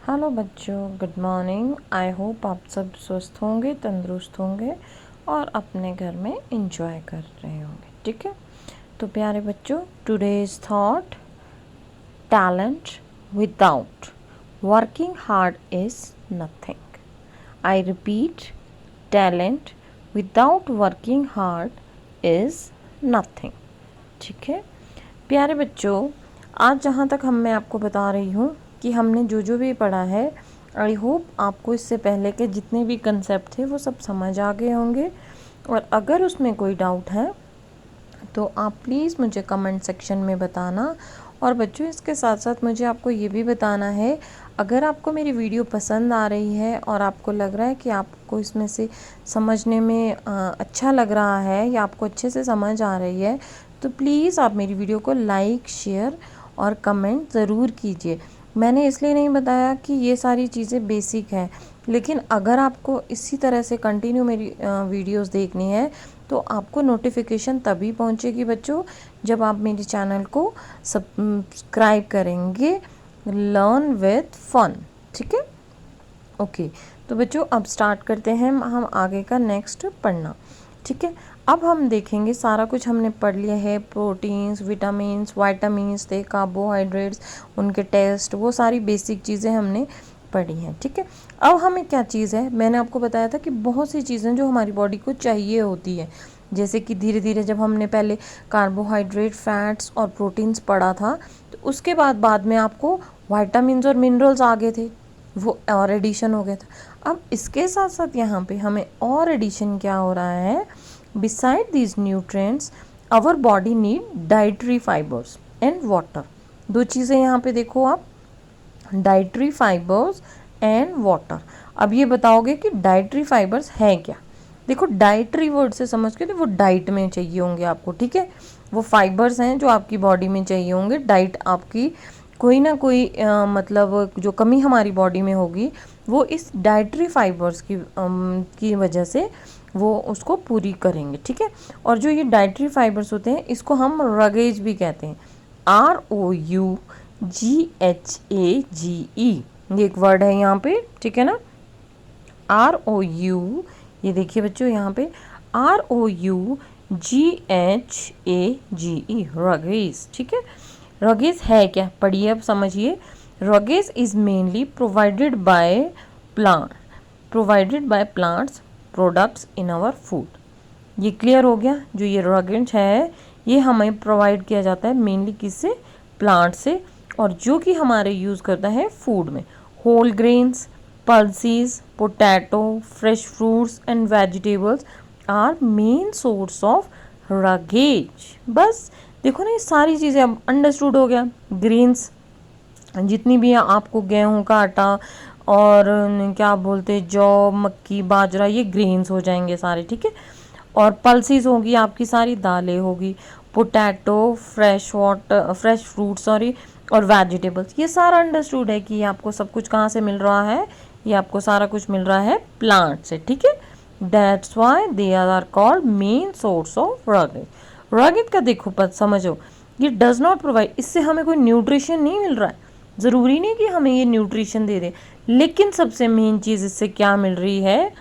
Hello बच्चों, good morning. I hope आप सब स्वस्थ होंगे, तंदुरुस्त होंगे और अपने घर में इंजॉय कर रहे होंगे। ठीक है, तो प्यारे बच्चों, today's thought, talent without working hard is nothing. I repeat, talent without working hard is nothing. ठीक है प्यारे बच्चों, आज जहाँ तक मैं आपको बता रही हूँ कि हमने जो भी पढ़ा है, आई होप आपको इससे पहले के जितने भी कंसेप्ट थे वो सब समझ आ गए होंगे। और अगर उसमें कोई डाउट है तो आप प्लीज़ मुझे कमेंट सेक्शन में बताना। और बच्चों, इसके साथ साथ मुझे आपको ये भी बताना है, अगर आपको मेरी वीडियो पसंद आ रही है और आपको लग रहा है कि आपको इसमें से समझने में अच्छा लग रहा है या आपको अच्छे से समझ आ रही है, तो प्लीज़ आप मेरी वीडियो को लाइक, शेयर और कमेंट ज़रूर कीजिए। मैंने इसलिए नहीं बताया कि ये सारी चीज़ें बेसिक हैं, लेकिन अगर आपको इसी तरह से कंटिन्यू मेरी वीडियोस देखनी है तो आपको नोटिफिकेशन तभी पहुंचेगी बच्चों, जब आप मेरे चैनल को सब्सक्राइब करेंगे। Learn with fun. ठीक है, ओके। तो बच्चों, अब स्टार्ट करते हैं हम आगे का नेक्स्ट पढ़ना। ठीक है, अब हम देखेंगे, सारा कुछ हमने पढ़ लिया है। प्रोटीन्स, विटामिन्स, वाइटामिन्स थे, कार्बोहाइड्रेट्स, उनके टेस्ट, वो सारी बेसिक चीज़ें हमने पढ़ी हैं। ठीक है, अब हमें क्या चीज़ है, मैंने आपको बताया था कि बहुत सी चीज़ें जो हमारी बॉडी को चाहिए होती है, जैसे कि धीरे धीरे जब हमने पहले कार्बोहाइड्रेट, फैट्स और प्रोटीन्स पढ़ा था, तो उसके बाद में आपको वाइटामिन्स और मिनरल्स आ गए थे, वो और एडिशन हो गया था। अब इसके साथ साथ यहाँ पे हमें और एडिशन क्या हो रहा है, beside these nutrients our body need dietary fibres and water. दो चीज़ें यहाँ पे देखो आप, डाइटरी फाइबर्स एंड वाटर। अब ये बताओगे कि डाइटरी फाइबर्स है क्या। देखो, डाइटरी वर्ड से समझ के, तो वो डाइट में चाहिए होंगे आपको। ठीक है, वो फाइबर्स हैं जो आपकी बॉडी में चाहिए होंगे। डाइट आपकी कोई ना कोई मतलब जो कमी हमारी बॉडी में होगी, वो इस डाइटरी फाइबर्स की वजह से वो उसको पूरी करेंगे। ठीक है, और जो ये डाइटरी फाइबर्स होते हैं, इसको हम रगेज भी कहते हैं। ROUGHAGE, ये एक वर्ड है यहाँ पे। ठीक है ना, ROU, ये देखिए बच्चों यहाँ पे ROUGHAGE, रगेज। ठीक है, रगेज है क्या, पढ़िए अब समझिए। Roughage is mainly provided by plants products in our food. ये क्लियर हो गया। जो ये रगेज है, ये हमें प्रोवाइड किया जाता है मेनली किससे, प्लांट से, और जो कि हमारे यूज़ करता है फूड में। Whole grains, pulses, potato, fresh fruits and vegetables are main source of roughage. बस देखो ना, ये सारी चीज़ें अब अंडरस्टूड हो गया। ग्रेन्स जितनी भी है आपको, गेहूं का आटा और क्या बोलते, जौ, मक्की, बाजरा, ये ग्रेन्स हो जाएंगे सारे। ठीक है, और पल्सीज होगी आपकी, सारी दालें होगी। पोटैटो, फ्रेश फ्रूट सॉरी, और वेजिटेबल्स, ये सारा अंडरस्टूड है कि ये आपको सब कुछ कहाँ से मिल रहा है, ये आपको सारा कुछ मिल रहा है प्लांट से। ठीक है, that's why they are called main source of roughage. Roughage का देखो समझो, ये डज नॉट प्रोवाइड, इससे हमें कोई न्यूट्रिशन नहीं मिल रहा है। ज़रूरी नहीं कि हमें ये न्यूट्रिशन दे दे, लेकिन सबसे मेन चीज़ इससे क्या मिल रही है,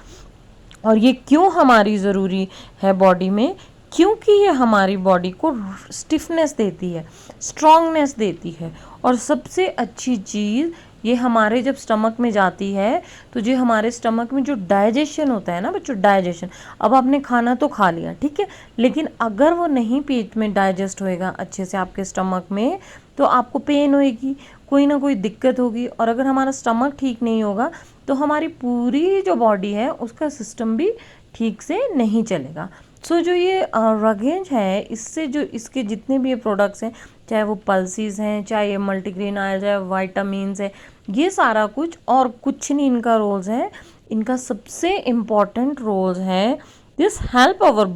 और ये क्यों हमारी ज़रूरी है बॉडी में, क्योंकि ये हमारी बॉडी को स्टिफनेस देती है, स्ट्रॉन्गनेस देती है। और सबसे अच्छी चीज़, ये हमारे जब स्टमक में जाती है, तो जो हमारे स्टमक में जो डाइजेशन होता है ना बच्चों, डाइजेशन, अब आपने खाना तो खा लिया, ठीक है, लेकिन अगर वो नहीं पेट में डाइजेस्ट होएगा अच्छे से आपके स्टमक में, तो आपको पेन होएगी, कोई ना कोई दिक्कत होगी। और अगर हमारा स्टमक ठीक नहीं होगा, तो हमारी पूरी जो बॉडी है उसका सिस्टम भी ठीक से नहीं चलेगा। सो जो ये रगेज है, इससे जो इसके जितने भी ये प्रोडक्ट्स हैं, चाहे वो पल्सीज हैं, चाहे ये मल्टीग्रेन ऑयल, चाहे वाइटामिन्स है, ये सारा कुछ और कुछ नहीं इनका रोल्स है। इनका सबसे इम्पॉर्टेंट रोल्स है, this help our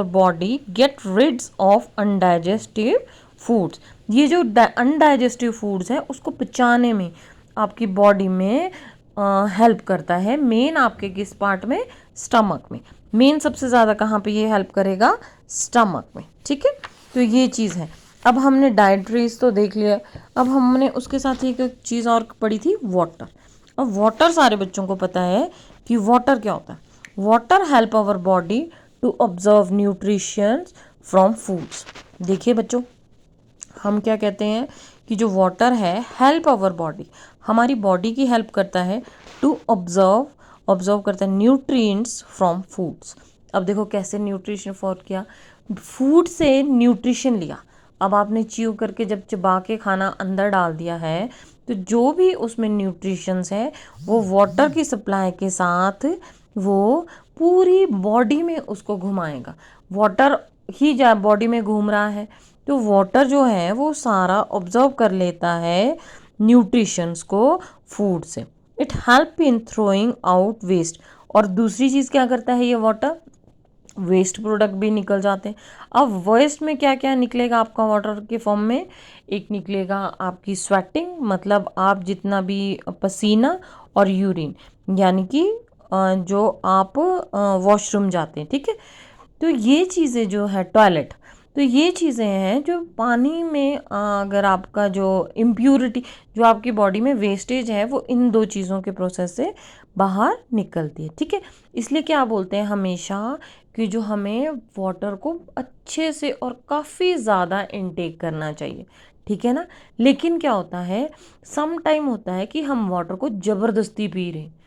body get rids of undigestive foods. ये जो अनडाइजेस्टिव फूड्स हैं उसको पचाने में आपकी बॉडी में हेल्प करता है। मेन आपके किस पार्ट में, स्टमक में। मेन सबसे ज़्यादा कहाँ पे ये हेल्प करेगा, स्टमक में। ठीक है, तो ये चीज़ है। अब हमने डाइट्रीज तो देख लिया, अब हमने उसके साथ एक चीज़ और पढ़ी थी, वाटर। अब वाटर सारे बच्चों को पता है कि वाटर क्या होता है। Water help our body to observe nutrition from foods. देखिए बच्चों, हम क्या कहते हैं कि जो वाटर है हेल्प आवर बॉडी, हमारी बॉडी की हेल्प करता है टू ऑब्जर्व करता है न्यूट्रिएंट्स फ्रॉम फूड्स। अब देखो कैसे न्यूट्रिशन फॉर किया, फूड से न्यूट्रिशन लिया। अब आपने च्यू करके जब चबा के खाना अंदर डाल दिया है, तो जो भी उसमें न्यूट्रिशंस है वो वाटर की सप्लाई के साथ वो पूरी बॉडी में उसको घुमाएगा। वाटर ही जा बॉडी में घूम रहा है, तो वाटर जो है वो सारा ऑब्जर्व कर लेता है न्यूट्रिशंस को फूड से। It help in throwing out waste. और दूसरी चीज़ क्या करता है ये वाटर, वेस्ट प्रोडक्ट भी निकल जाते हैं। अब वेस्ट में क्या क्या निकलेगा आपका वाटर के फॉर्म में, एक निकलेगा आपकी स्वेटिंग, मतलब आप जितना भी पसीना, और यूरिन, यानी कि जो आप वॉशरूम जाते हैं, ठीक है। तो ये चीज़ें जो है टॉयलेट, तो ये चीज़ें हैं जो पानी में अगर आपका जो इम्प्यूरिटी, जो आपकी बॉडी में वेस्टेज है, वो इन दो चीज़ों के प्रोसेस से बाहर निकलती है, ठीक है। इसलिए क्या बोलते हैं हमेशा कि जो हमें वाटर को अच्छे से और काफ़ी ज़्यादा इनटेक करना चाहिए, ठीक है ना। लेकिन क्या होता है, सम टाइम होता है कि हम वाटर को ज़बरदस्ती पी रहे हैं।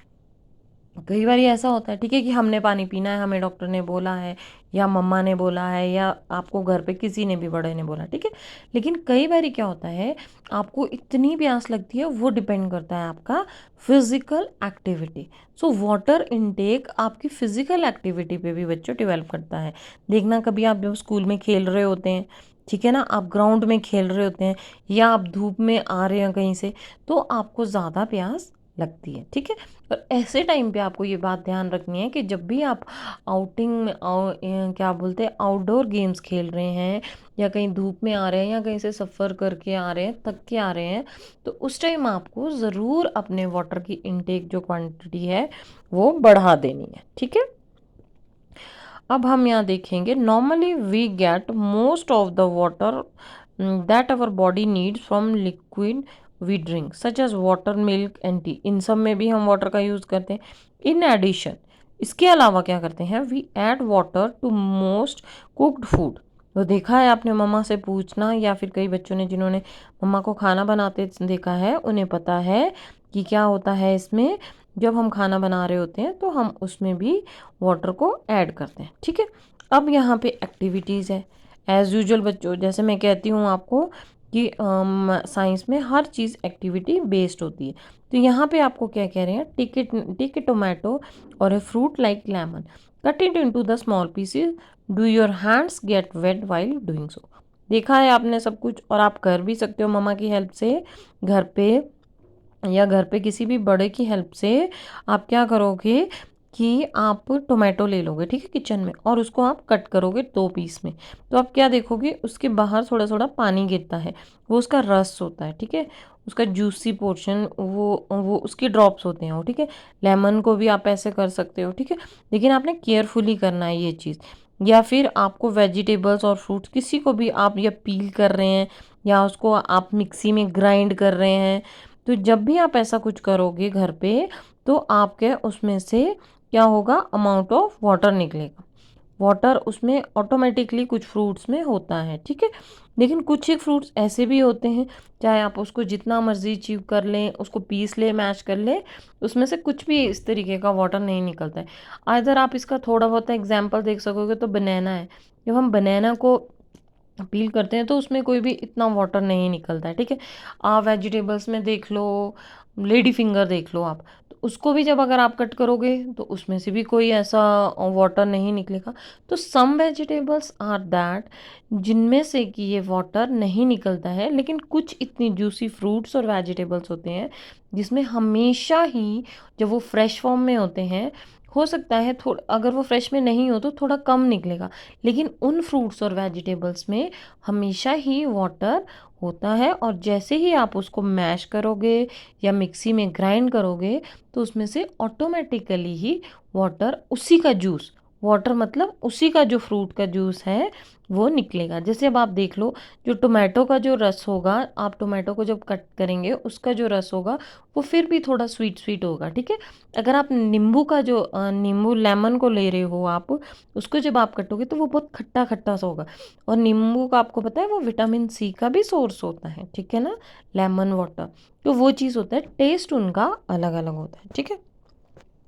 कई बार ऐसा होता है, ठीक है, कि हमने पानी पीना है, हमें डॉक्टर ने बोला है, या मम्मा ने बोला है, या आपको घर पे किसी ने भी बड़े ने बोला, ठीक है। लेकिन कई बार क्या होता है, आपको इतनी प्यास लगती है, वो डिपेंड करता है आपका physical activity. So water intake आपकी फिजिकल एक्टिविटी पे भी बच्चों डेवलप करता है। देखना, कभी आप जब स्कूल में खेल रहे होते हैं, ठीक है ना, आप ग्राउंड में खेल रहे होते हैं, या आप धूप में आ रहे हैं कहीं से, तो आपको ज़्यादा प्यास लगती है, ठीक है। और ऐसे टाइम पे आपको ये बात ध्यान रखनी है कि जब भी आप आउटिंग में क्या बोलते हैं, आउटडोर गेम्स खेल रहे हैं, या कहीं धूप में आ रहे हैं, या कहीं से सफ़र करके आ रहे हैं, थक के आ रहे हैं, तो उस टाइम आपको ज़रूर अपने वाटर की इनटेक जो क्वांटिटी है वो बढ़ा देनी है, ठीक है। अब हम यहाँ देखेंगे, normally we get most of the water that our body needs from liquid we drink such as water, milk and tea. इन सब में भी हम वाटर का यूज़ करते हैं। इन एडिशन, इसके अलावा क्या करते हैं, we add water to most cooked food. तो देखा है आपने मम्मा से पूछना, या फिर कई बच्चों ने जिन्होंने मम्मा को खाना बनाते देखा है, उन्हें पता है कि क्या होता है इसमें। जब हम खाना बना रहे होते हैं तो हम उसमें भी वाटर को ऐड करते हैं, ठीक है। अब यहाँ पे एक्टिविटीज़ है एज़ यूजुअल बच्चों, जैसे मैं कहती हूँ आपको कि साइंस में हर चीज़ एक्टिविटी बेस्ड होती है। तो यहाँ पे आपको क्या कह रहे हैं, टेक ए टोमेटो और a fruit like lemon, cut it into the small pieces, do your hands get wet while doing so. देखा है आपने सब कुछ, और आप कर भी सकते हो मम्मा की हेल्प से घर पे, या घर पे किसी भी बड़े की हेल्प से। आप क्या करोगे कि आप टोमेटो ले लोगे, ठीक है, किचन में, और उसको आप कट करोगे 2 पीस में। तो आप क्या देखोगे, उसके बाहर थोड़ा थोड़ा पानी गिरता है, वो उसका रस होता है, ठीक है, उसका जूसी पोर्शन, वो उसके ड्रॉप्स होते हैं वो, ठीक है। लेमन को भी आप ऐसे कर सकते हो, ठीक है। लेकिन आपने केयरफुली करना है ये चीज़। या फिर आपको वेजिटेबल्स और फ्रूट्स किसी को भी आप या पील कर रहे हैं, या उसको आप मिक्सी में ग्राइंड कर रहे हैं, तो जब भी आप ऐसा कुछ करोगे घर पे, तो आपके उसमें से क्या होगा, अमाउंट ऑफ वाटर निकलेगा। वाटर उसमें ऑटोमेटिकली कुछ फ्रूट्स में होता है, ठीक है। लेकिन कुछ ही फ्रूट्स ऐसे भी होते हैं, चाहे आप उसको जितना मर्जी चीव कर लें, उसको पीस लें, मैश कर लें, उसमें से कुछ भी इस तरीके का वाटर नहीं निकलता है। अगर आप इसका थोड़ा बहुत एग्जाम्पल देख सकोगे तो बनाना है। जब हम बनाना को पील करते हैं तो उसमें कोई भी इतना वाटर नहीं निकलता है, ठीक है। आप वेजिटेबल्स में देख लो, लेडी फिंगर देख लो आप, तो उसको भी जब अगर आप कट करोगे तो उसमें से भी कोई ऐसा वाटर नहीं निकलेगा। तो सम वेजिटेबल्स आर दैट, जिनमें से कि ये वाटर नहीं निकलता है, लेकिन कुछ इतनी जूसी फ्रूट्स और वेजिटेबल्स होते हैं जिसमें हमेशा ही, जब वो फ्रेश फॉर्म में होते हैं, हो सकता है थोड़ा, अगर वो फ्रेश में नहीं हो तो थोड़ा कम निकलेगा, लेकिन उन फ्रूट्स और वेजिटेबल्स में हमेशा ही वाटर होता है। और जैसे ही आप उसको मैश करोगे या मिक्सी में ग्राइंड करोगे, तो उसमें से ऑटोमेटिकली ही वाटर, उसी का जूस वाटर मतलब उसी का जो फ्रूट का जूस है वो निकलेगा। जैसे अब आप देख लो, जो टोमेटो का जो रस होगा, आप टोमेटो को जब कट करेंगे उसका जो रस होगा वो फिर भी थोड़ा स्वीट स्वीट होगा, ठीक है। अगर आप नींबू का जो नींबू लेमन को ले रहे हो आप, उसको जब आप कटोगे तो वो बहुत खट्टा खट्टा सा होगा। और नींबू का आपको पता है वो विटामिन सी का भी सोर्स होता है, ठीक है ना, लेमन वाटर। तो वो चीज़ होता है, टेस्ट उनका अलग अलग होता है, ठीक है।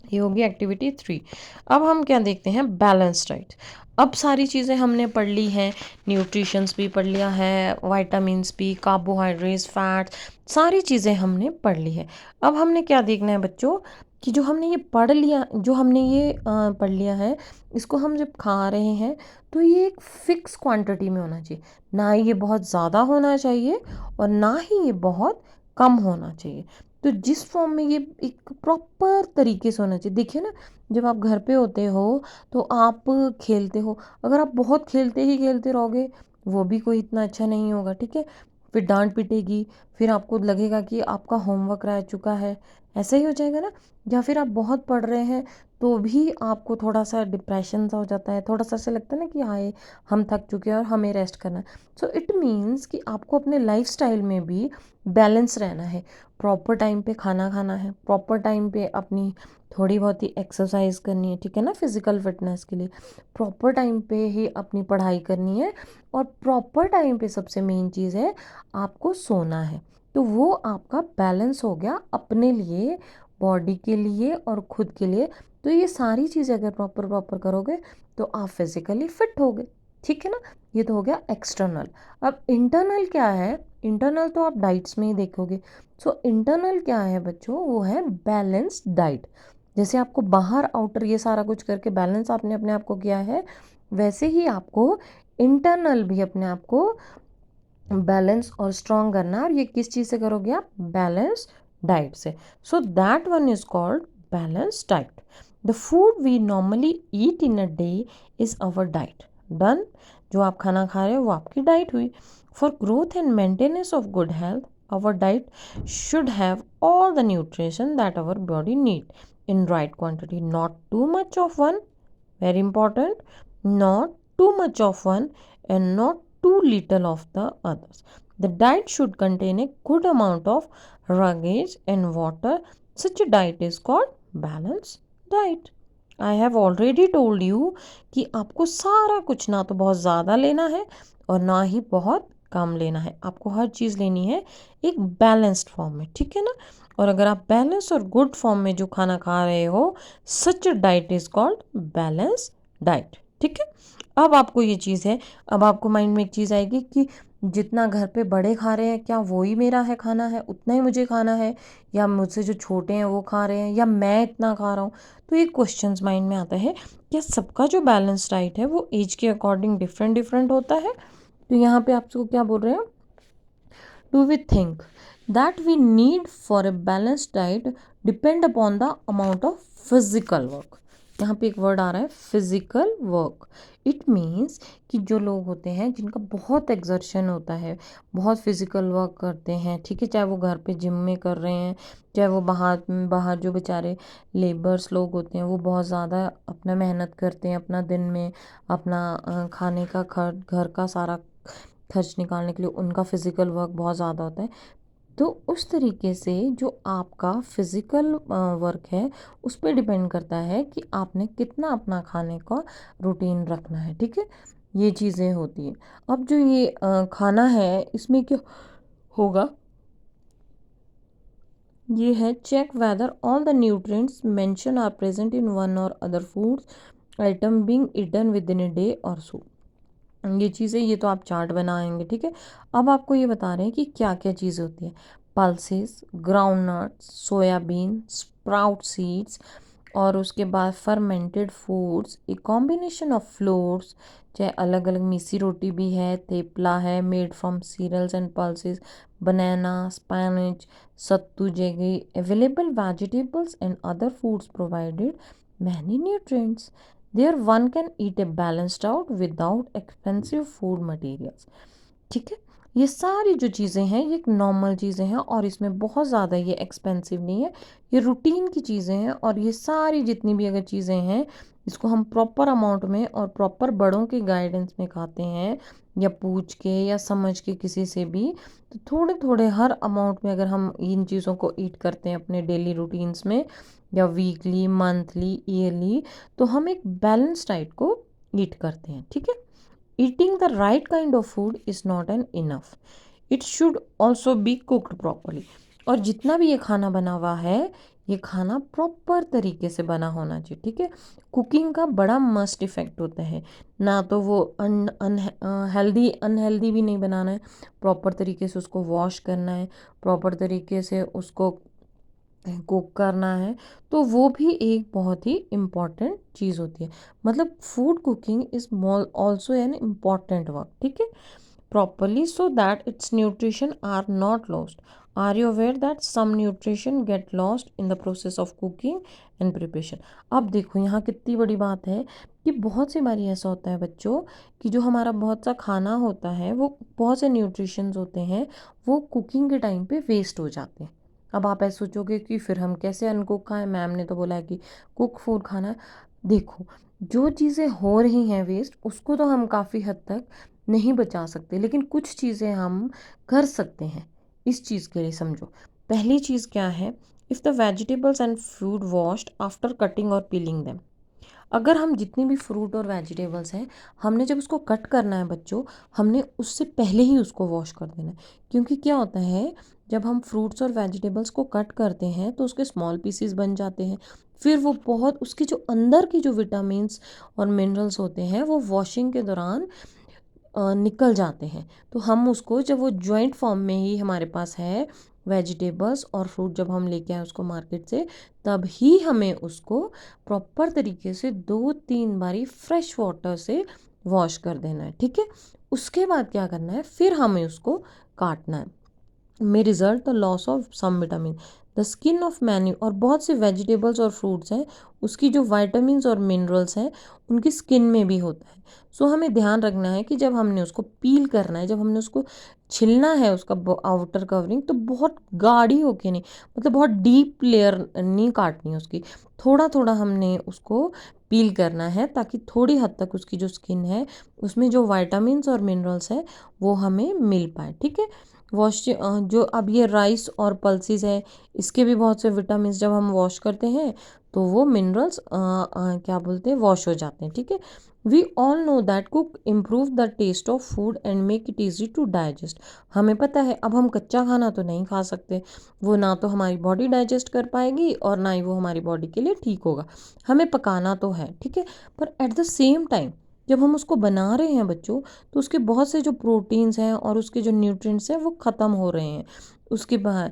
ये होगी एक्टिविटी 3। अब हम क्या देखते हैं, बैलेंस डाइट। अब सारी चीज़ें हमने पढ़ ली हैं, न्यूट्रिशंस भी पढ़ लिया है, विटामिन्स भी, कार्बोहाइड्रेट्स, फैट्स, सारी चीज़ें हमने पढ़ ली है। अब हमने क्या देखना है बच्चों, कि जो हमने ये पढ़ लिया, जो हमने ये पढ़ लिया है, इसको हम जब खा रहे हैं तो ये एक फिक्स क्वांटिटी में होना चाहिए। ना ये बहुत ज़्यादा होना चाहिए और ना ही ये बहुत कम होना चाहिए। तो जिस फॉर्म में ये एक प्रॉपर तरीके से होना चाहिए। देखिए ना, जब आप घर पे होते हो तो आप खेलते हो, अगर आप बहुत खेलते ही खेलते रहोगे वो भी कोई इतना अच्छा नहीं होगा, ठीक है। फिर डांट पिटेगी, फिर आपको लगेगा कि आपका होमवर्क रह चुका है, ऐसा ही हो जाएगा ना। या फिर आप बहुत पढ़ रहे हैं तो भी आपको थोड़ा सा डिप्रेशन सा हो जाता है, थोड़ा सा ऐसा लगता है ना कि हाय हम थक चुके हैं और हमें रेस्ट करना है। सो इट मीन्स कि आपको अपने लाइफ स्टाइल में भी बैलेंस रहना है। प्रॉपर टाइम पे खाना खाना है, प्रॉपर टाइम पे अपनी थोड़ी बहुत ही एक्सरसाइज करनी है, ठीक है ना, फिजिकल फिटनेस के लिए। प्रॉपर टाइम पे ही अपनी पढ़ाई करनी है और प्रॉपर टाइम पे सबसे मेन चीज़ है आपको सोना है। तो वो आपका बैलेंस हो गया अपने लिए, बॉडी के लिए और खुद के लिए। तो ये सारी चीज़ें अगर प्रॉपर प्रॉपर करोगे तो आप फिजिकली फिट होगे, ठीक है ना। ये तो हो गया एक्सटर्नल। अब इंटरनल क्या है, इंटरनल तो आप डाइट्स में ही देखोगे। सो इंटरनल क्या है बच्चों, वो है बैलेंस्ड डाइट। जैसे आपको बाहर आउटर ये सारा कुछ करके बैलेंस आपने अपने आप को किया है, वैसे ही आपको इंटरनल भी अपने आप को बैलेंस और स्ट्रॉन्ग करना है। और ये किस चीज़ से करोगे आप, बैलेंस डाइट से। So that one is called balance diet. The food we normally eat in a day is our diet. Done. जो आप खाना खा रहे हो वो आपकी डाइट हुई। For growth and maintenance of good health, our diet should have all the nutrition that our body need in right quantity, not too much of one, very important, not too much of one and not too little of the others. The diet should contain a good amount of luggage and water. Such a diet is called balanced diet. I have already told you कि आपको सारा कुछ ना तो बहुत ज़्यादा लेना है और ना ही बहुत कम लेना है। आपको हर चीज़ लेनी है एक बैलेंस्ड फॉर्म में, ठीक है ना। और अगर आप बैलेंस और गुड फॉर्म में जो खाना खा रहे हो, such diet is called balance diet, ठीक है। अब आपको ये चीज़ है, अब आपको माइंड में एक चीज़ आएगी कि जितना घर पे बड़े खा रहे हैं क्या वही मेरा है खाना है, उतना ही मुझे खाना है, या मुझसे जो छोटे हैं वो खा रहे हैं, या मैं इतना खा रहा हूँ। तो ये क्वेश्चंस माइंड में आता है, क्या सबका जो बैलेंस डाइट है वो एज के अकॉर्डिंग डिफरेंट डिफरेंट होता है। तो यहाँ पे आपको क्या बोल रहे हैं, do we think that we need for a balance diet depend upon the amount of physical work. यहाँ पे एक वर्ड आ रहा है फिजिकल वर्क। इट मीन्स कि जो लोग होते हैं जिनका बहुत एक्सर्शन होता है, बहुत फिजिकल वर्क करते हैं, ठीक है, चाहे वो घर पे जिम में कर रहे हैं, चाहे वो बाहर बाहर जो बेचारे लेबर्स लोग होते हैं वो बहुत ज़्यादा अपना मेहनत करते हैं अपना दिन में, अपना खाने का खर्च, घर का सारा खर्च निकालने के लिए उनका फिज़िकल वर्क बहुत ज़्यादा होता है। तो उस तरीके से जो आपका फिज़िकल वर्क है उस पर डिपेंड करता है कि आपने कितना अपना खाने का रूटीन रखना है, ठीक है। ये चीज़ें होती हैं। अब जो ये खाना है इसमें क्या होगा, ये है check whether all the nutrients mention are present in one or other foods item being eaten within a day और सो। ये चीज़ें, ये तो आप चार्ट बनाएंगे, ठीक है। अब आपको ये बता रहे हैं कि क्या क्या चीज़ें होती है। Pulses, groundnuts, soybean, sprout seeds, और उसके बाद fermented foods, a combination of flours, चाहे अलग अलग मीसी रोटी भी है, थेपला है made from cereals and pulses, banana, spinach, sattu जेगी, available vegetables and other foods provided many nutrients. There one can eat a balanced out without expensive food materials, ठीक है। ये सारी जो चीज़ें हैं ये एक नॉर्मल चीज़ें हैं और इसमें बहुत ज़्यादा ये एक्सपेंसिव नहीं है, ये रूटीन की चीज़ें हैं। और ये सारी जितनी भी अगर चीज़ें हैं इसको हम प्रॉपर अमाउंट में और प्रॉपर बड़ों के गाइडेंस में खाते हैं या पूछ के या समझ के किसी से भी, तो थोड़े थोड़े हर अमाउंट में अगर हम इन चीज़ों को ईट करते हैं अपने डेली रूटीन्स में या वीकली, मंथली, ईयरली, तो हम एक बैलेंस डाइट को ईट करते हैं। ठीक है, eating the right kind of food is not an enough, it should also be cooked properly. और जितना भी ये खाना बना हुआ है ये खाना प्रॉपर तरीके से बना होना चाहिए। ठीक है, कुकिंग का बड़ा मस्ट इफेक्ट होता है, ना तो वो हेल्दी अनहेल्दी भी नहीं बनाना है, प्रॉपर तरीके से उसको वॉश करना है, प्रॉपर तरीके से उसको कुक करना है, तो वो भी एक बहुत ही इम्पॉर्टेंट चीज़ होती है। मतलब food cooking is also an important work. ठीक है, properly so that its nutrition are not lost. Are you aware that some nutrition get lost in the process of cooking and preparation? अब देखो यहाँ कितनी बड़ी बात है कि बहुत सी बारी ऐसा होता है बच्चों कि जो हमारा बहुत सा खाना होता है वो बहुत से न्यूट्रिशंस होते हैं वो कुकिंग के टाइम पे वेस्ट हो जाते हैं। अब आप ऐसे सोचोगे कि फिर हम कैसे अनकुक खाएं, मैम ने तो बोला है कि कुक फूड खाना है। देखो, जो चीज़ें हो रही हैं वेस्ट उसको तो हम काफ़ी हद तक नहीं बचा सकते, लेकिन कुछ चीज़ें हम कर सकते हैं इस चीज़ के लिए। समझो, पहली चीज़ क्या है, if the vegetables and fruit washed after cutting और पीलिंग देम। अगर हम जितनी भी फ्रूट और वेजिटेबल्स हैं हमने जब उसको कट करना है बच्चों, हमने उससे पहले ही उसको वॉश कर देना है। क्योंकि क्या होता है, जब हम फ्रूट्स और वेजिटेबल्स को कट करते हैं तो उसके स्मॉल पीसीज बन जाते हैं, फिर वो बहुत उसके जो अंदर की जो विटामिन्स और मिनरल्स होते हैं वो वॉशिंग के दौरान निकल जाते हैं। तो हम उसको जब वो जॉइंट फॉर्म में ही हमारे पास है वेजिटेबल्स और फ्रूट, जब हम लेके आए उसको मार्केट से, तब ही हमें उसको प्रॉपर तरीके से 2-3 बारी फ्रेश वाटर से वॉश कर देना है। ठीक है, उसके बाद क्या करना है, फिर हमें उसको काटना है। में result the loss of some vitamin the skin of many. और बहुत से वेजिटेबल्स और फ्रूट्स हैं उसकी जो वाइटामिन और मिनरल्स हैं उनकी स्किन में भी होता है। सो हमें ध्यान रखना है कि जब हमने उसको पील करना है, जब हमने उसको छिलना है उसका आउटर कवरिंग, तो बहुत गाढ़ी होके नहीं, मतलब बहुत डीप लेयर नहीं काटनी है उसकी, थोड़ा थोड़ा हमने उसको पील करना है ताकि थोड़ी हद तक उसकी जो स्किन है उसमें जो वाइटामिन और मिनरल्स है वो हमें मिल पाए। ठीक है, वॉश जो अब ये राइस और पल्सेस है इसके भी बहुत से विटामिन जब हम वॉश करते हैं तो वो मिनरल्स क्या बोलते हैं वॉश हो जाते हैं। ठीक है, we all know that cook improve the taste of food and make it easy to digest. हमें पता है, अब हम कच्चा खाना तो नहीं खा सकते, वो ना तो हमारी बॉडी डाइजेस्ट कर पाएगी और ना ही वो हमारी बॉडी के लिए ठीक होगा। हमें पकाना तो है, ठीक है, पर एट द सेम टाइम जब हम उसको बना रहे हैं बच्चों, तो उसके बहुत से जो प्रोटीन्स हैं और उसके जो न्यूट्रिएंट्स हैं वो ख़त्म हो रहे हैं उसके बाद।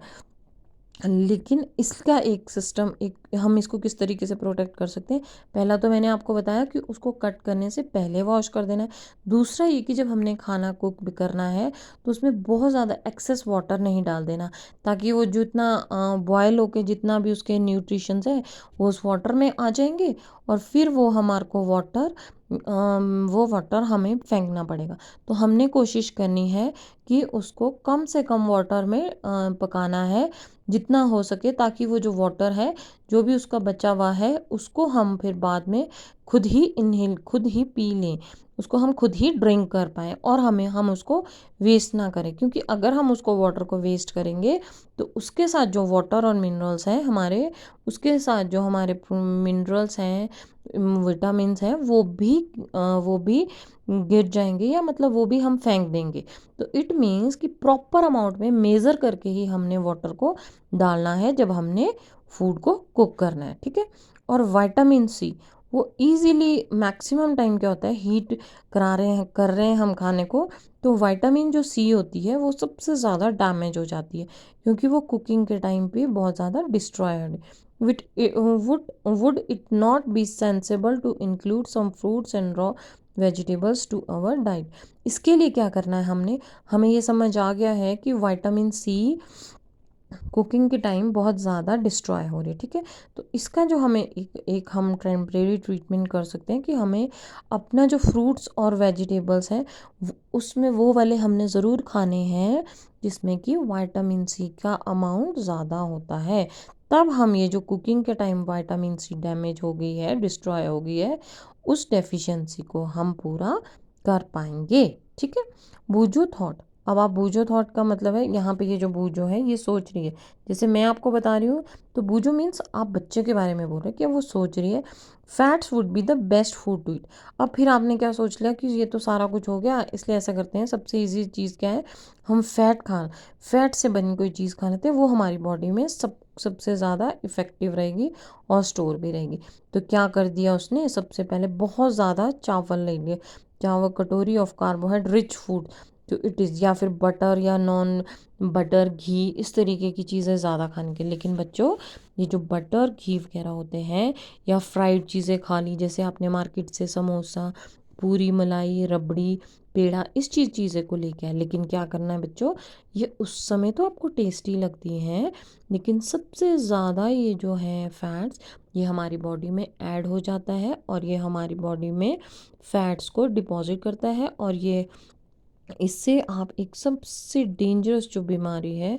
लेकिन इसका एक सिस्टम, एक हम इसको किस तरीके से प्रोटेक्ट कर सकते हैं, पहला तो मैंने आपको बताया कि उसको कट करने से पहले वॉश कर देना है। दूसरा ये कि जब हमने खाना कुक भी करना है तो उसमें बहुत ज़्यादा एक्सेस वाटर नहीं डाल देना, ताकि वो जितना बॉयल होके जितना भी उसके न्यूट्रिशंस है वो उस वाटर में आ जाएंगे और फिर वो हमारे को वो वाटर हमें फेंकना पड़ेगा। तो हमने कोशिश करनी है कि उसको कम से कम वाटर में पकाना है जितना हो सके, ताकि वो जो वाटर है जो भी उसका बचा हुआ है उसको हम फिर बाद में खुद ही पी लें, उसको हम खुद ही ड्रिंक कर पाएँ और हम उसको वेस्ट ना करें। क्योंकि अगर हम उसको वाटर को वेस्ट करेंगे तो उसके साथ जो वाटर और मिनरल्स हैं हमारे, उसके साथ जो हमारे मिनरल्स हैं, विटामिन्स हैं, वो भी गिर जाएंगे, या मतलब वो भी हम फेंक देंगे। तो इट मीन्स कि प्रॉपर अमाउंट में मेज़र करके ही हमने वाटर को डालना है जब हमने फूड को कुक करना है। ठीक है, और विटामिन सी वो इजीली मैक्सिमम टाइम क्या होता है, हीट कर रहे हैं हम खाने को, तो विटामिन जो सी होती है वो सबसे ज़्यादा डैमेज हो जाती है क्योंकि वो कुकिंग के टाइम पे बहुत ज़्यादा destroyed. Would it not be sensible to include some fruits and raw vegetables to our diet? इसके लिए क्या करना है, हमें ये समझ आ गया है कि विटामिन सी कुकिंग के टाइम बहुत ज़्यादा डिस्ट्रॉय हो रही है। ठीक है, तो इसका जो हमें एक हम टेम्परेरी ट्रीटमेंट कर सकते हैं कि हमें अपना जो फ्रूट्स और वेजिटेबल्स हैं उसमें वो वाले हमने ज़रूर खाने हैं जिसमें कि विटामिन सी का अमाउंट ज़्यादा होता है। तब हम ये जो कुकिंग के टाइम विटामिन सी डैमेज हो गई है, डिस्ट्रॉय हो गई है, उस डेफिशिएंसी को हम पूरा कर पाएंगे। ठीक है, बूझो थॉट। अब आप बूझो थॉट का मतलब है यहाँ पे ये जो बूझो है ये सोच रही है, जैसे मैं आपको बता रही हूँ, तो बूझो मीन्स आप बच्चे के बारे में बोल रहे हैं कि वो सोच रही है fats would be the best food to eat. अब फिर आपने क्या सोच लिया कि ये तो सारा कुछ हो गया, इसलिए ऐसा करते हैं, सबसे इजी चीज़ क्या है, हम फैट से बनी कोई चीज़ खा लेते हैं, वो हमारी बॉडी में सबसे ज़्यादा इफ़ेक्टिव रहेगी और स्टोर भी रहेगी। तो क्या कर दिया उसने, सबसे पहले बहुत ज़्यादा चावल ले लिए, चावल कटोरी ऑफ कार्बोहाइड्रेट रिच फूड जो इट इज़, या फिर बटर या नॉन बटर घी, इस तरीके की चीज़ें ज़्यादा खाने के। लेकिन बच्चों ये जो बटर घी वगैरह होते हैं या फ्राइड चीज़ें खा ली, जैसे आपने मार्केट से समोसा, पूरी मलाई, रबड़ी, पेड़ा, इस चीज़ें को लेके आए, लेकिन क्या करना है बच्चों, ये उस समय तो आपको टेस्टी लगती हैं, लेकिन सबसे ज़्यादा ये जो है फैट्स, ये हमारी बॉडी में ऐड हो जाता है और ये हमारी बॉडी में फैट्स को डिपॉजिट करता है, और ये इससे आप एक सबसे डेंजरस जो बीमारी है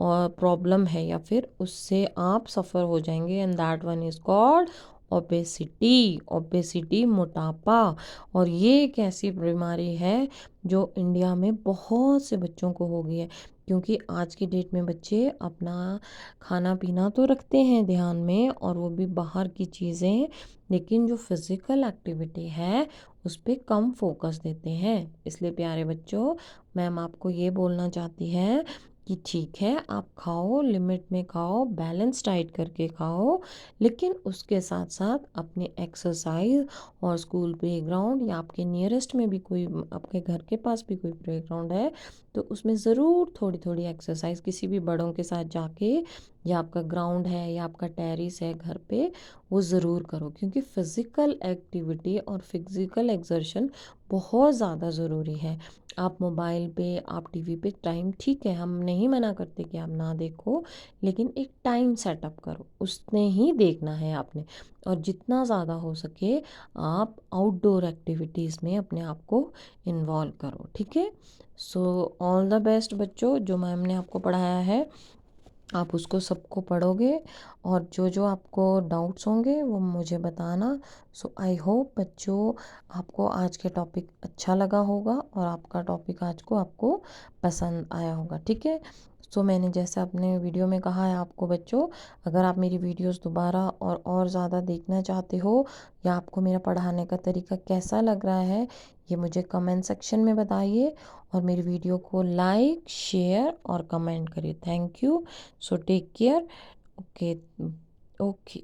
और प्रॉब्लम है, या फिर उससे आप सफ़र हो जाएंगे, and that one is called obesity, मोटापा। और ये एक ऐसी बीमारी है जो इंडिया में बहुत से बच्चों को हो गई है, क्योंकि आज की डेट में बच्चे अपना खाना पीना तो रखते हैं ध्यान में, और वो भी बाहर की चीज़ें, लेकिन जो फिज़िकल एक्टिविटी है उस पर कम फोकस देते हैं। इसलिए प्यारे बच्चों, मैम आपको ये बोलना चाहती है कि ठीक है आप खाओ, लिमिट में खाओ, बैलेंस डाइट करके खाओ, लेकिन उसके साथ साथ अपने एक्सरसाइज और स्कूल प्लेग्राउंड, या आपके नियरेस्ट में भी कोई, आपके घर के पास भी कोई प्लेग्राउंड है, तो उसमें ज़रूर थोड़ी थोड़ी एक्सरसाइज किसी भी बड़ों के साथ जाके, या आपका ग्राउंड है या आपका टेरिस है घर पे, वो ज़रूर करो, क्योंकि फ़िज़िकल एक्टिविटी और फिज़िकल एक्सर्शन बहुत ज़्यादा ज़रूरी है। आप मोबाइल पे, आप टीवी पे टाइम, ठीक है हम नहीं मना करते कि आप ना देखो, लेकिन एक टाइम सेटअप करो, उसने ही देखना है आपने, और जितना ज़्यादा हो सके आप आउटडोर एक्टिविटीज़ में अपने आप को इन्वॉल्व करो। ठीक है, सो ऑल द बेस्ट बच्चों, जो मैम ने आपको पढ़ाया है आप उसको सबको पढ़ोगे, और जो जो आपको डाउट्स होंगे वो मुझे बताना। सो आई होप बच्चों आपको आज के टॉपिक अच्छा लगा होगा, और आपका टॉपिक आज को आपको पसंद आया होगा। ठीक है, सो मैंने जैसे अपने वीडियो में कहा है आपको बच्चों, अगर आप मेरी वीडियोस दोबारा और ज़्यादा देखना चाहते हो, या आपको मेरा पढ़ाने का तरीका कैसा लग रहा है, ये मुझे कमेंट सेक्शन में बताइए, और मेरी वीडियो को लाइक, शेयर और कमेंट करिए। Thank you. So take care. Okay. Okay.